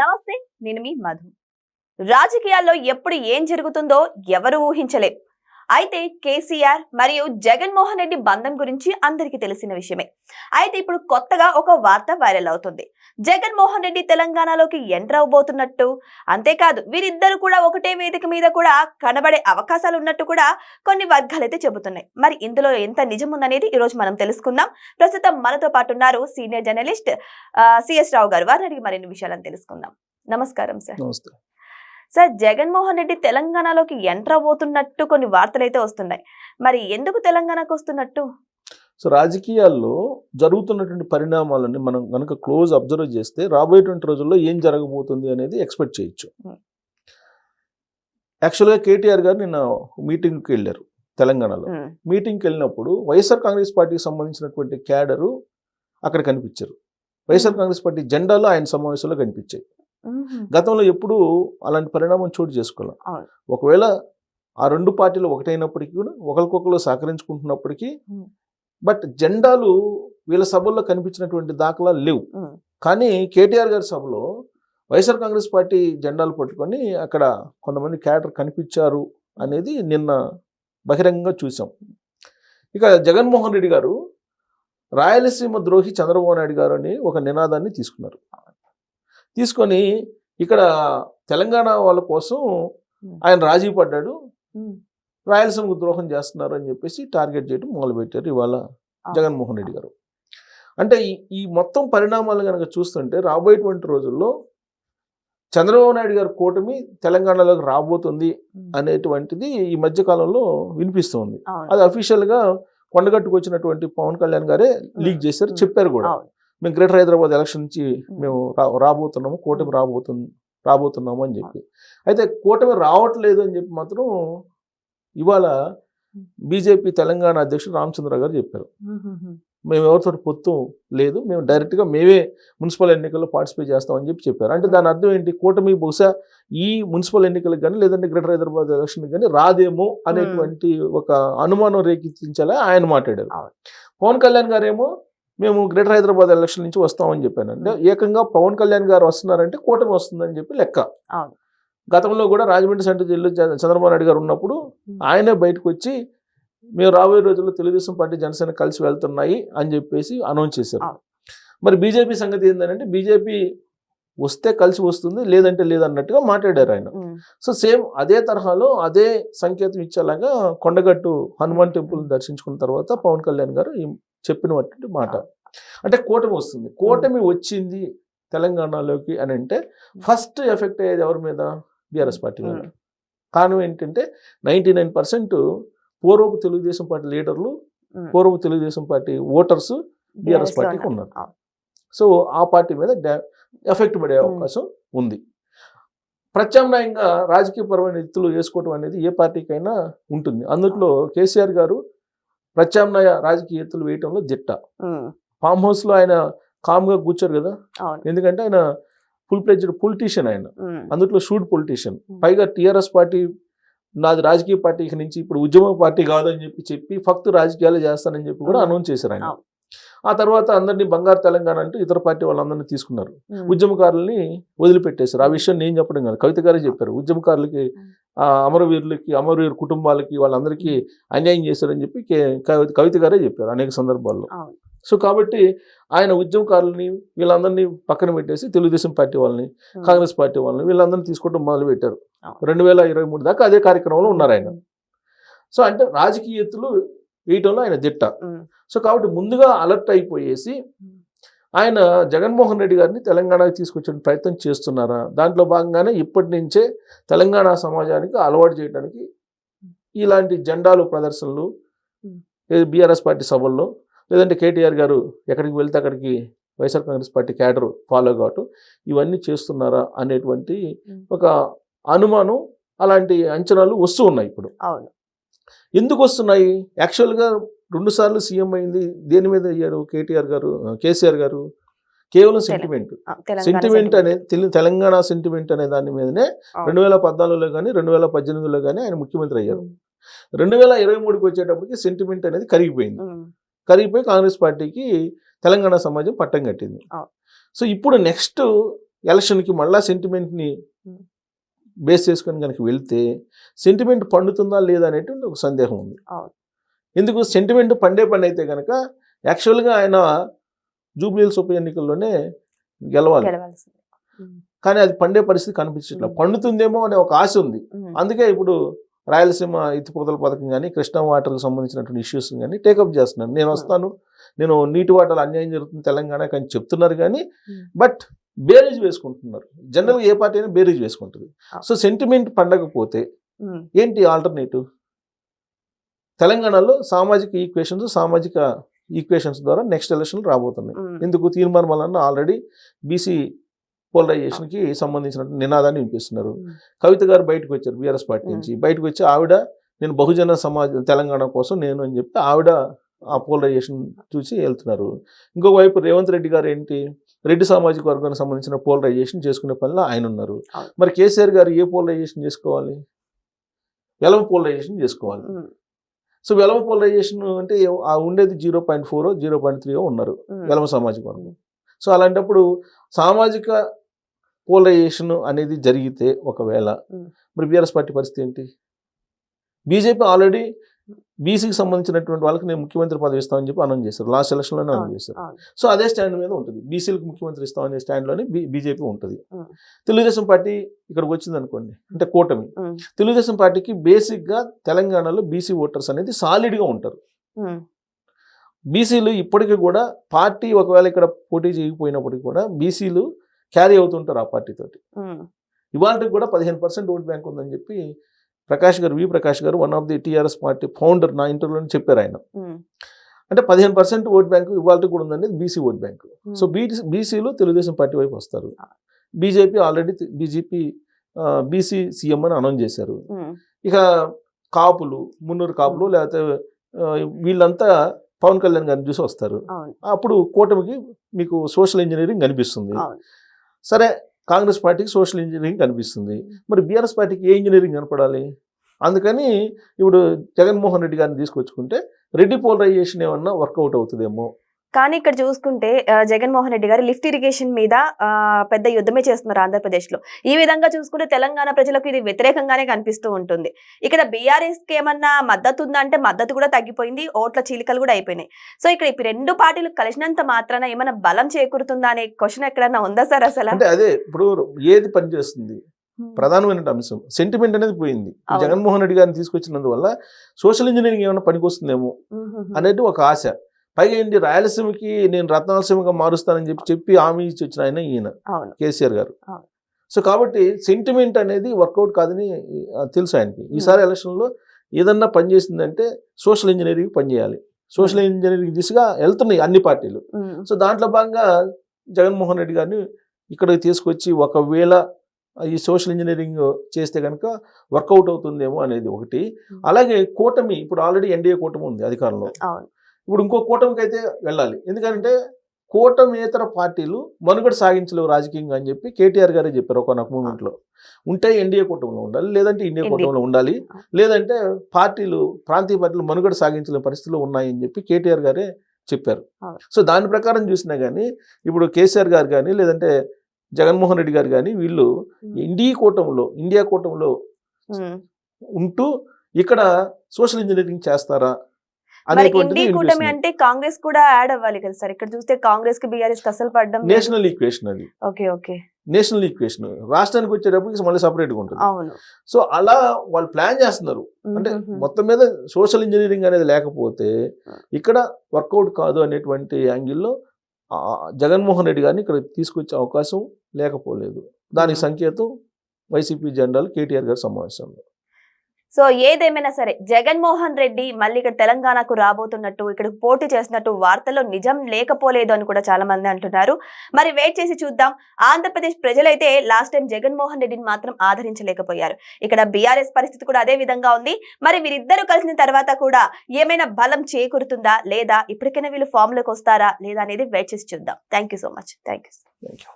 నమస్తే, నేను మీ మధు. రాజకీయాల్లో ఎప్పుడు ఏం జరుగుతుందో ఎవరు ఊహించలేం. అయితే కేసీఆర్ మరియు జగన్మోహన్ రెడ్డి బంధం గురించి అందరికీ తెలిసిన విషయమే. అయితే ఇప్పుడు కొత్తగా ఒక వార్త వైరల్ అవుతుంది. జగన్మోహన్ రెడ్డి తెలంగాణలోకి ఎంటర్ అవబోతున్నట్టు, అంతేకాదు వీరిద్దరు కూడా ఒకటే వేదిక మీద కూడా కనబడే అవకాశాలు ఉన్నట్టు కూడా కొన్ని వర్గాలైతే చెబుతున్నాయి. మరి ఇందులో ఎంత నిజం ఉందనేది ఈ రోజు మనం తెలుసుకుందాం. ప్రస్తుతం మనతో పాటు ఉన్నారు సీనియర్ జర్నలిస్ట్ సిఎస్ రావు గారు. వారిని అడిగి మరిన్ని విషయాలను తెలుసుకుందాం. నమస్కారం సార్. నమస్తే సార్, జగన్మోహన్ రెడ్డి తెలంగాణలోకి ఎంటర్ అవబోతున్నట్టు కొన్ని వార్తలు అయితే వస్తున్నాయి. మరి ఎందుకు తెలంగాణకు వస్తున్నట్టు? సో రాజకీయాల్లో జరుగుతున్నటువంటి పరిణామాలని మనం కనుక క్లోజ్ అబ్జర్వ్ చేస్తే రాబోయేటువంటి రోజుల్లో ఏం జరగబోతుంది అనేది ఎక్స్పెక్ట్ చేయొచ్చు. యాక్చువల్గా కేటీఆర్ గారు నిన్న మీటింగ్కి వెళ్ళారు తెలంగాణలో. మీటింగ్కి వెళ్ళినప్పుడు వైఎస్ఆర్ కాంగ్రెస్ పార్టీకి సంబంధించినటువంటి క్యాడరు అక్కడ కనిపించారు. వైఎస్ఆర్ కాంగ్రెస్ పార్టీ జెండాలో ఆయన సమావేశంలో కనిపించాయి. గతంలో ఎప్పుడు అలాంటి పరిణామం చోటు చేసుకోవాలి. ఒకవేళ ఆ రెండు పార్టీలు ఒకటైనప్పటికీ కూడా ఒకరికొకరు సహకరించుకుంటున్నప్పటికీ బట్ జెండాలు వీళ్ళ సభల్లో కనిపించినటువంటి దాఖలాలు లేవు. కానీ కేటీఆర్ గారి సభలో వైఎస్ఆర్ కాంగ్రెస్ పార్టీ జెండాలు పట్టుకొని అక్కడ కొంతమంది క్యాడర్ కనిపించారు అనేది నిన్న బహిరంగంగా చూసాం. ఇక జగన్మోహన్ రెడ్డి గారు రాయలసీమ ద్రోహి చంద్రబాబు నాయుడు గారు అని ఒక నినాదాన్ని తీసుకున్నారు. తీసుకొని ఇక్కడ తెలంగాణ వాళ్ళ కోసం ఆయన రాజీ పడ్డాడు, రాయలసీమకు ద్రోహం చేస్తున్నారు అని చెప్పేసి టార్గెట్ చేయడం మొదలుపెట్టారు ఇవాళ జగన్మోహన్ రెడ్డి గారు. అంటే ఈ మొత్తం పరిణామాలు కనుక చూస్తుంటే రాబోయేటువంటి రోజుల్లో చంద్రబాబు నాయుడు గారి కూటమి తెలంగాణలోకి రాబోతుంది అనేటువంటిది ఈ మధ్యకాలంలో వినిపిస్తుంది. అది అఫీషియల్గా కొండగట్టుకు వచ్చినటువంటి పవన్ కళ్యాణ్ గారే లీక్ చేశారు, చెప్పారు కూడా. మేము గ్రేటర్ హైదరాబాద్ ఎలక్షన్ నుంచి మేము రాబోతున్నాము, కూటమి రాబోతున్నాము అని చెప్పి. అయితే కూటమి రావట్లేదు అని చెప్పి మాత్రం ఇవాళ బీజేపీ తెలంగాణ అధ్యక్షుడు రామచంద్ర గారు చెప్పారు. మేము ఎవరితో పొత్తు లేదు, మేము డైరెక్ట్గా మేమే మున్సిపల్ ఎన్నికల్లో పార్టిసిపేట్ చేస్తామని చెప్పి చెప్పారు. అంటే దాని అర్థం ఏంటి? కూటమి బహుశా ఈ మున్సిపల్ ఎన్నికలకు కానీ లేదంటే గ్రేటర్ హైదరాబాద్ ఎలక్షన్కి కానీ రాదేమో అనేటువంటి ఒక అనుమానం రేకెత్తించేలా ఆయన మాట్లాడారు. పవన్ కళ్యాణ్ గారేమో మేము గ్రేటర్ హైదరాబాద్ ఎలక్షన్ నుంచి వస్తామని చెప్పాను. అంటే ఏకంగా పవన్ కళ్యాణ్ గారు వస్తున్నారంటే కూటమి వస్తుందని చెప్పి లెక్క. గతంలో కూడా రాజమండ్రి సెంట్రల్ జైల్లో చంద్రబాబు నాయుడు గారు ఉన్నప్పుడు ఆయనే బయటకు వచ్చి మేము రాబోయే రోజుల్లో తెలుగుదేశం పార్టీ జనసేన కలిసి వెళ్తున్నాయి అని చెప్పేసి అనౌన్స్ చేశారు. మరి బీజేపీ సంగతి ఏంటంటే బీజేపీ వస్తే కలిసి వస్తుంది, లేదంటే లేదన్నట్టుగా మాట్లాడారు ఆయన. సో సేమ్ అదే తరహాలో అదే సంకేతం ఇచ్చేలాగా కొండగట్టు హనుమాన్ టెంపుల్ దర్శించుకున్న తర్వాత పవన్ కళ్యాణ్ గారు చెప్పినటువంటి మాట. అంటే కూటమి వస్తుంది, కూటమి వచ్చింది తెలంగాణలోకి అని అంటే ఫస్ట్ ఎఫెక్ట్ అయ్యేది ఎవరి మీద? బీఆర్ఎస్ పార్టీ మీద. కారణం ఏంటంటే 99% పూర్వపు తెలుగుదేశం పార్టీ లీడర్లు, పూర్వపు తెలుగుదేశం పార్టీ ఓటర్స్ బీఆర్ఎస్ పార్టీకి ఉన్నారు. సో ఆ పార్టీ మీద ఎఫెక్ట్ పడే అవకాశం ఉంది. ప్రత్యామ్నాయంగా రాజకీయపరమైన ఎత్తులు వేసుకోవటం అనేది ఏ పార్టీకైనా ఉంటుంది. అందులో కేసీఆర్ గారు ప్రత్యామ్నాయ రాజకీయ ఎత్తులు వేయటంలో దిట్ట. ఫామ్ హౌస్ లో ఆయన కామ్గా కూర్చోరు కదా, ఎందుకంటే ఆయన ఫుల్ ప్లెడ్జ్డ్ పొలిటీషియన్. ఆయన అందులో షూట్ పొలిటీషియన్. పైగా టీఆర్ఎస్ పార్టీ నాది రాజకీయ పార్టీ నుంచి ఇప్పుడు ఉద్యమ పార్టీ కాదని చెప్పి ఫక్తు రాజకీయాలు చేస్తానని చెప్పి కూడా అనౌన్స్ చేశారు ఆయన. ఆ తర్వాత అందరినీ బంగారు తెలంగాణ అంటూ ఇతర పార్టీ వాళ్ళందరినీ తీసుకున్నారు, ఉద్యమకారులని వదిలిపెట్టేశారు. ఆ విషయం నేను చెప్పడం కాదు, కవిత గారే చెప్పారు. ఉద్యమకారులకి, అమరవీరు కుటుంబాలకి, వాళ్ళందరికీ అన్యాయం చేశారని చెప్పి కవిత గారే చెప్పారు అనేక సందర్భాల్లో. సో కాబట్టి ఆయన ఉద్యమకారులని వీళ్ళందరినీ పక్కన పెట్టేసి తెలుగుదేశం పార్టీ వాళ్ళని, కాంగ్రెస్ పార్టీ వాళ్ళని వీళ్ళందరినీ తీసుకోవడం మొదలు పెట్టారు. 2023 దాకా అదే కార్యక్రమంలో ఉన్నారు ఆయన. సో అంటే రాజకీయ ఎత్తులు వేయటంలో ఆయన దిట్ట. సో కాబట్టి ముందుగా అలర్ట్ అయిపోయేసి ఆయన జగన్మోహన్ రెడ్డి గారిని తెలంగాణకి తీసుకొచ్చే ప్రయత్నం చేస్తున్నారా, దాంట్లో భాగంగానే ఇప్పటి నుంచే తెలంగాణ సమాజానికి అలవాటు చేయడానికి ఇలాంటి జెండాలు ప్రదర్శనలు బీఆర్ఎస్ పార్టీ సభల్లో, లేదంటే కేటీఆర్ గారు ఎక్కడికి వెళ్తే అక్కడికి YSR Congress party cadre follow కావటం, ఇవన్నీ చేస్తున్నారా అనేటువంటి ఒక అనుమానం, అలాంటి అంచనాలు వస్తూ ఉన్నాయి. ఇప్పుడు ఎందుకు వస్తున్నాయి? యాక్చువల్గా 2 సార్లు సీఎం అయింది, దేని మీద అయ్యారు కేసీఆర్ గారు? కేవలం సెంటిమెంట్ అనేది, తెలంగాణ సెంటిమెంట్ అనే దాని మీదనే 2014లో కానీ 2018లో కానీ ఆయన ముఖ్యమంత్రి అయ్యారు. 2023కి వచ్చేటప్పటికి సెంటిమెంట్ అనేది కరిగిపోయి కాంగ్రెస్ పార్టీకి తెలంగాణ సమాజం పట్టం కట్టింది. సో ఇప్పుడు నెక్స్ట్ ఎలక్షన్కి మళ్ళా సెంటిమెంట్ని బేస్ చేసుకొని కనుక వెళ్తే సెంటిమెంట్ పండుతుందా లేదా అనేటువంటి ఒక సందేహం ఉంది. ఎందుకు సెంటిమెంట్ పండే పని అయితే కనుక యాక్చువల్గా ఆయన జూబ్లీహిల్స్ ఉప ఎన్నికల్లోనే గెలవాలి, కానీ అది పండే పరిస్థితి కనిపించట్లా. పండుతుందేమో అనే ఒక ఆశ ఉంది. అందుకే ఇప్పుడు రాయలసీమ ఎత్తిపోతల పథకం కానీ కృష్ణా వాటర్కి సంబంధించినటువంటి ఇష్యూస్ కానీ టేకప్ చేస్తున్నాను. నేను వస్తాను, నేను నీటి వాటర్లు అన్యాయం జరుగుతుంది తెలంగాణకి అని చెప్తున్నారు, కానీ బట్ బేరీజ్ వేసుకుంటున్నారు. జనరల్గా ఏ పార్టీ అయినా బేరీజ్ వేసుకుంటుంది. సో సెంటిమెంట్ పండకపోతే ఏంటి ఆల్టర్నేటివ్? తెలంగాణలో సామాజిక ఈక్వేషన్స్ ద్వారా నెక్స్ట్ ఎలక్షన్లు రాబోతున్నాయి. ఎందుకు తీర్మానం వలన ఆల్రెడీ బీసీ పోలరైజేషన్కి సంబంధించిన నినాదాన్ని వినిపిస్తున్నారు. కవిత గారు బయటకు వచ్చారు బీఆర్ఎస్ పార్టీ నుంచి. బయటకు వచ్చి ఆవిడ నేను బహుజన సమాజ తెలంగాణ కోసం నేను అని చెప్పి ఆవిడ ఆ పోలరైజేషన్ చూసి వెళ్తున్నారు. ఇంకొక వైపు రేవంత్ రెడ్డి గారు ఏంటి, రెడ్డి సామాజిక వర్గానికి సంబంధించిన పోలరైజేషన్ చేసుకునే పనిలో ఆయన ఉన్నారు. మరి కేసీఆర్ గారు ఏ పోలరైజేషన్ చేసుకోవాలి? వెలమ పోలరైజేషన్ చేసుకోవాలి. సో వెలమ పోలరైజేషన్ అంటే ఆ ఉండేది 0.4 0.3 ఉన్నారు వెలమ సామాజిక వర్గం. సో అలాంటప్పుడు సామాజిక పోలరైజేషన్ అనేది జరిగితే ఒకవేళ మరి బీఆర్ఎస్ పార్టీ పరిస్థితి ఏంటి? బీజేపీ ఆల్రెడీ బీసీకి సంబంధించినటువంటి వాళ్ళకి నేను ముఖ్యమంత్రి పదవి ఇస్తామని చెప్పి అనౌన్స్ చేశారు. లాస్ట్ ఎలక్షన్లోనే అనౌన్స్ చేశారు. సో అదే స్టాండ్ మీద ఉంటుంది. బీసీలకు ముఖ్యమంత్రి ఇస్తామనే స్టాండ్లోనే బీజేపీ ఉంటుంది. తెలుగుదేశం పార్టీ ఇక్కడికి వచ్చింది అనుకోండి, అంటే కూటమి. తెలుగుదేశం పార్టీకి బేసిక్గా తెలంగాణలో బీసీ ఓటర్స్ అనేది సాలిడ్గా ఉంటారు. బీసీలు ఇప్పటికీ కూడా పార్టీ ఒకవేళ ఇక్కడ పోటీ చేయకపోయినప్పటికీ కూడా బీసీలు క్యారీ అవుతుంటారు ఆ పార్టీతోటి. ఇవాళకి కూడా 15% ఓట్ బ్యాంక్ ఉందని చెప్పి వి ప్రకాష్ గారు one of the TRS party founder నా ఇంటర్వ్యూలో చెప్పారు ఆయన. అంటే 15% ఓట్ బ్యాంకు ఇవాళ కూడా ఉందండి బీసీ ఓట్ బ్యాంకు. సో బీసీలు తెలుగుదేశం పార్టీ వైపు వస్తారు. బీజేపీ ఆల్రెడీ బీసీ సీఎం అని అనౌన్స్ చేశారు. ఇక కాపులు, మున్నూరు కాపులు లేకపోతే వీళ్ళంతా పవన్ కళ్యాణ్ గారిని చూసి వస్తారు. అప్పుడు కూటమికి మీకు సోషల్ ఇంజనీరింగ్ కనిపిస్తుంది. సరే, కాంగ్రెస్ పార్టీకి సోషల్ ఇంజనీరింగ్ కనిపిస్తుంది. మరి బీఆర్ఎస్ పార్టీకి ఏ ఇంజనీరింగ్ కనపడాలి? అందుకని ఇప్పుడు జగన్మోహన్ రెడ్డి గారిని తీసుకొచ్చుకుంటే రెడ్డి పోలరైజేషన్ ఏమన్నా వర్కౌట్ అవుతుందేమో. కానీ ఇక్కడ చూసుకుంటే జగన్మోహన్ రెడ్డి గారు లిఫ్ట్ ఇరిగేషన్ మీద పెద్ద యుద్ధమే చేస్తున్నారు ఆంధ్రప్రదేశ్ లో. ఈ విధంగా చూసుకుంటే తెలంగాణ ప్రజలకు ఇది వ్యతిరేకంగానే కనిపిస్తూ ఉంటుంది. ఇక్కడ బీఆర్ఎస్ కి ఏమన్నా మద్దతు ఉందా అంటే మద్దతు కూడా తగ్గిపోయింది, ఓట్ల చీలికలు కూడా అయిపోయినాయి. సో ఇక్కడ ఇప్పుడు రెండు పార్టీలు కలిసినంత మాత్రాన ఏమైనా బలం చేకూరుతుందా అనే క్వశ్చన్ ఎక్కడన్నా ఉందా సార్ అసలు? అంటే అదే ఇప్పుడు ఏది పనిచేస్తుంది ప్రధానమైన అంశం సెంటిమెంట్ అనేది పోయింది. జగన్మోహన్ రెడ్డి గారిని తీసుకొచ్చినందువల్ల సోషల్ ఇంజనీరింగ్ ఏమైనా పనికొస్తుందేమో అనేది ఒక ఆశ. పైగా ఏంటి, రాయలసీమకి నేను రత్నాలసీమగా మారుస్తానని చెప్పి హామీ ఇచ్చి వచ్చిన ఆయన ఈయన కేసీఆర్ గారు. సో కాబట్టి సెంటిమెంట్ అనేది వర్కౌట్ కాదని తెలుసు ఆయనకి. ఈసారి ఎలక్షన్లో ఏదన్నా పనిచేసిందంటే సోషల్ ఇంజనీరింగ్ పనిచేయాలి. సోషల్ ఇంజనీరింగ్ దిశగా వెళ్తున్నాయి అన్ని పార్టీలు. సో దాంట్లో భాగంగా జగన్మోహన్ రెడ్డి గారిని ఇక్కడికి తీసుకొచ్చి ఒకవేళ ఈ సోషల్ ఇంజనీరింగ్ చేస్తే కనుక వర్కౌట్ అవుతుందేమో అనేది ఒకటి. అలాగే కూటమి ఇప్పుడు ఆల్రెడీ ఎన్డీఏ కూటమి ఉంది అధికారంలో. ఇప్పుడు ఇంకో కూటమికి అయితే వెళ్ళాలి. ఎందుకంటే కూటమేతర పార్టీలు మనుగడ సాగించలేవు రాజకీయంగా అని చెప్పి కేటీఆర్ గారే చెప్పారు ఒకనొక మూమెంట్లో. ఉంటే ఎన్డీఏ కూటమిలో ఉండాలి, లేదంటే ఇండియా కూటమిలో ఉండాలి, లేదంటే ప్రాంతీయ పార్టీలు మనుగడ సాగించలేని పరిస్థితులు ఉన్నాయని చెప్పి కేటీఆర్ గారే చెప్పారు. సో దాని ప్రకారం చూసినా కానీ ఇప్పుడు కేసీఆర్ గారు కానీ లేదంటే జగన్మోహన్ రెడ్డి గారు కానీ వీళ్ళు ఇండియా కూటమిలో ఉంటూ ఇక్కడ సోషల్ ఇంజనీరింగ్ చేస్తారా ఇండియా కూటమి అంటే కాంగ్రెస్ కూడా యాడ్ అవ్వాలి కదా సార్? ఇక్కడ చూస్తే కాంగ్రెస్ కి బీఆర్ఎస్ అసలు పడ్డం నేషనల్ ఈక్వేషన్. అది నేషనల్ ఈక్వేషన్ రాష్ట్రానికి వచ్చేటప్పటికి మళ్ళీ సపరేట్గా ఉంటుంది. సో అలా వాళ్ళు ప్లాన్ చేస్తున్నారు. అంటే మొత్తం మీద సోషల్ ఇంజనీరింగ్ అనేది లేకపోతే ఇక్కడ వర్కౌట్ కాదు అనేటువంటి యాంగిల్లో జగన్మోహన్ రెడ్డి గారిని ఇక్కడ తీసుకొచ్చే అవకాశం లేకపోలేదు. దానికి సంకేతం వైసీపీ జెండాలు కేటీఆర్ గారి సమావేశంలో. సో ఏదేమైనా సరే జగన్మోహన్ రెడ్డి మళ్ళీ ఇక్కడ తెలంగాణకు రాబోతున్నట్టు, ఇక్కడ పోటీ చేస్తున్నట్టు వార్తల్లో నిజం లేకపోలేదు అని కూడా చాలా మంది అంటున్నారు. మరి వెయిట్ చేసి చూద్దాం. ఆంధ్రప్రదేశ్ ప్రజలైతే లాస్ట్ టైం జగన్మోహన్ రెడ్డిని మాత్రం ఆదరించలేకపోయారు. ఇక్కడ బీఆర్ఎస్ పరిస్థితి కూడా అదే విధంగా ఉంది. మరి వీరిద్దరూ కలిసిన తర్వాత కూడా ఏమైనా బలం చేకూరుతుందా లేదా, ఇప్పటికైనా వీళ్ళు ఫామ్ లోకి వస్తారా లేదా అనేది వెయిట్ చేసి చూద్దాం. Thank you so much. Thank you.